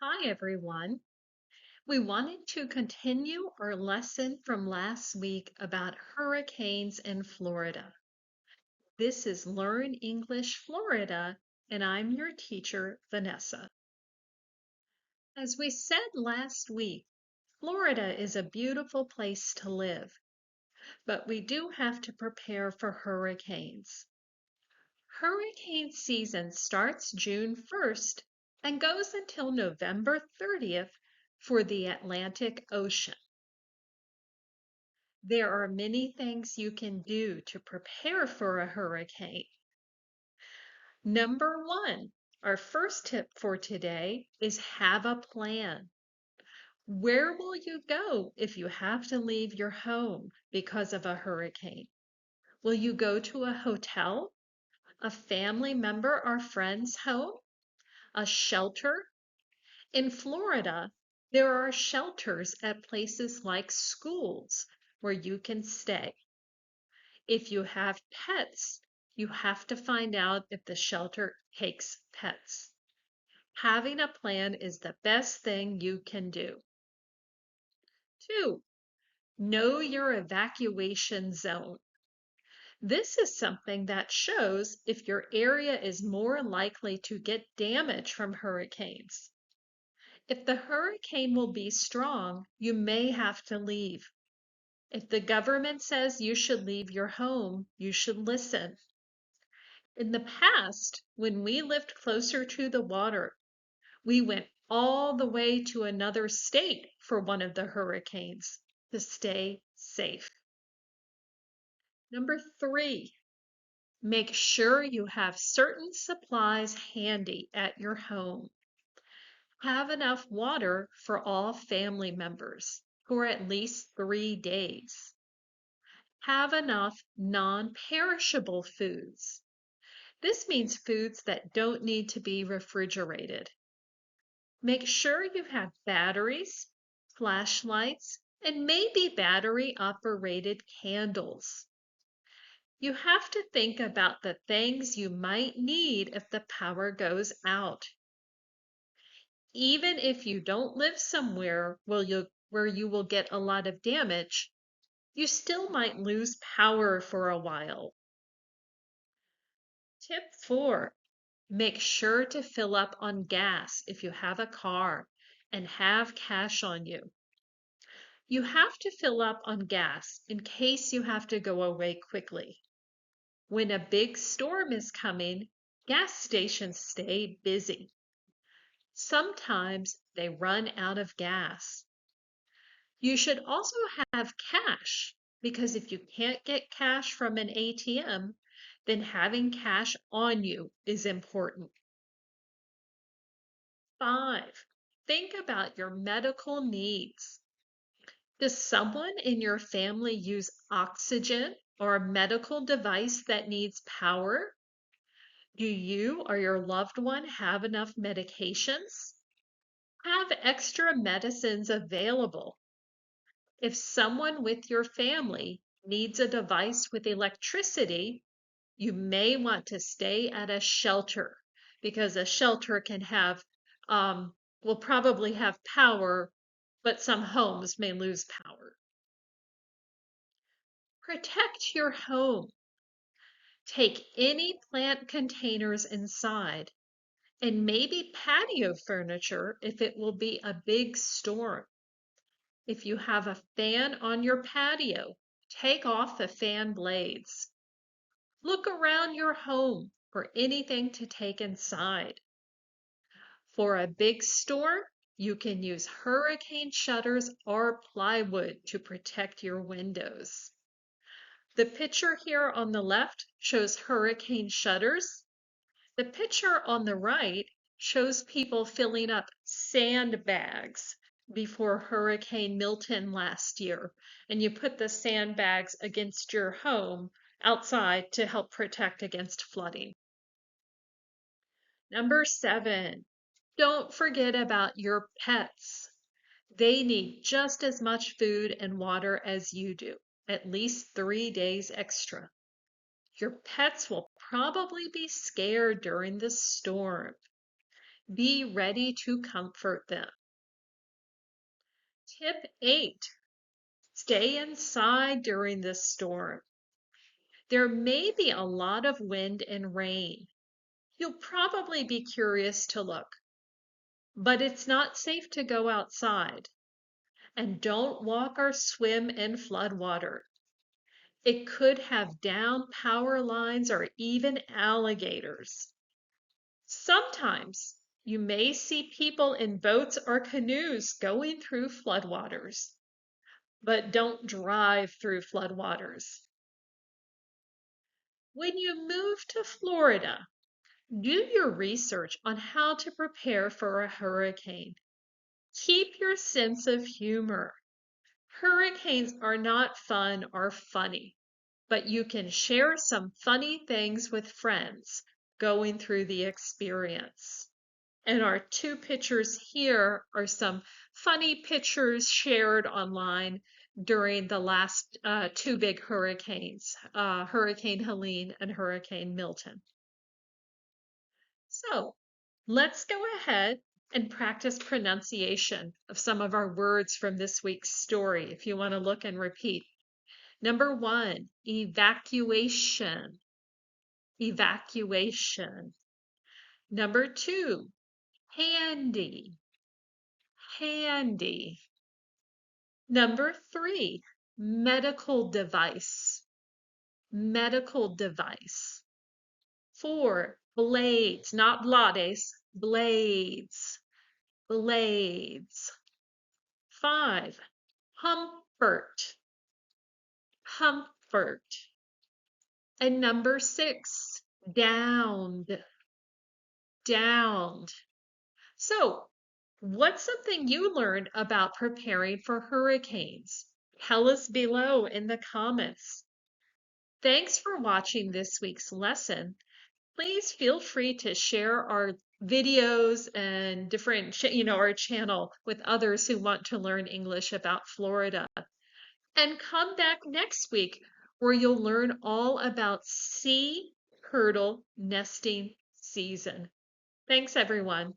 Hi, everyone. We wanted to continue our lesson from last week about hurricanes in Florida. This is Learn English Florida, and I'm your teacher, Vanessa. As we said last week, Florida is a beautiful place to live, but we do have to prepare for hurricanes. Hurricane season starts June 1st and goes until November 30th for the Atlantic Ocean. There are many things you can do to prepare for a hurricane. Number one, our first tip for today is have a plan. Where will you go if you have to leave your home because of a hurricane? Will you go to a hotel, a family member or friend's home, a shelter? In Florida, there are shelters at places like schools where you can stay. If you have pets, you have to find out if the shelter takes pets. Having a plan is the best thing you can do. 2, know your evacuation zone. This is something that shows if your area is more likely to get damage from hurricanes. If the hurricane will be strong, you may have to leave. If the government says you should leave your home, you should listen. In the past, when we lived closer to the water, we went all the way to another state for one of the hurricanes to stay safe. Number 3, make sure you have certain supplies handy at your home. Have enough water for all family members for at least 3 days. Have enough non-perishable foods. This means foods that don't need to be refrigerated. Make sure you have batteries, flashlights, and maybe battery-operated candles. You have to think about the things you might need if the power goes out. Even if you don't live somewhere where you will get a lot of damage, you still might lose power for a while. Tip 4, make sure to fill up on gas if you have a car and have cash on you. You have to fill up on gas in case you have to go away quickly. When a big storm is coming, gas stations stay busy. Sometimes they run out of gas. You should also have cash because if you can't get cash from an ATM, then having cash on you is important. 5, think about your medical needs. Does someone in your family use oxygen or a medical device that needs power? Do you or your loved one have enough medications? Have extra medicines available. If someone with your family needs a device with electricity, you may want to stay at a shelter because a shelter will probably have power, but some homes may lose power. Protect your home. Take any plant containers inside and maybe patio furniture if it will be a big storm. If you have a fan on your patio, take off the fan blades. Look around your home for anything to take inside. For a big storm, you can use hurricane shutters or plywood to protect your windows. The picture here on the left shows hurricane shutters. The picture on the right shows people filling up sandbags before Hurricane Milton last year. And you put the sandbags against your home outside to help protect against flooding. Number 7, don't forget about your pets. They need just as much food and water as you do, at least 3 days extra. Your pets will probably be scared during the storm. Be ready to comfort them. Tip 8. Stay inside during this storm. There may be a lot of wind and rain. You'll probably be curious to look, but it's not safe to go outside. And don't walk or swim in flood water. It could have down power lines or even alligators. Sometimes you may see people in boats or canoes going through floodwaters, but don't drive through floodwaters. When you move to Florida, do your research on how to prepare for a hurricane. Keep your sense of humor. Hurricanes are not fun or funny, but you can share some funny things with friends going through the experience. And our two pictures here are some funny pictures shared online during the last two big hurricanes, Hurricane Helene and Hurricane Milton. So let's go ahead and practice pronunciation of some of our words from this week's story, if you want to look and repeat. Number 1, evacuation, evacuation. Number 2, handy, handy. Number 3, medical device, medical device. 4, blades, not blades, blades, blades. 5, comfort, comfort. And number 6, downed, downed. So, what's something you learned about preparing for hurricanes? Tell us below in the comments. Thanks for watching this week's lesson. Please feel free to share our videos and different, our channel with others who want to learn English about Florida. And come back next week where you'll learn all about sea turtle nesting season. Thanks, everyone.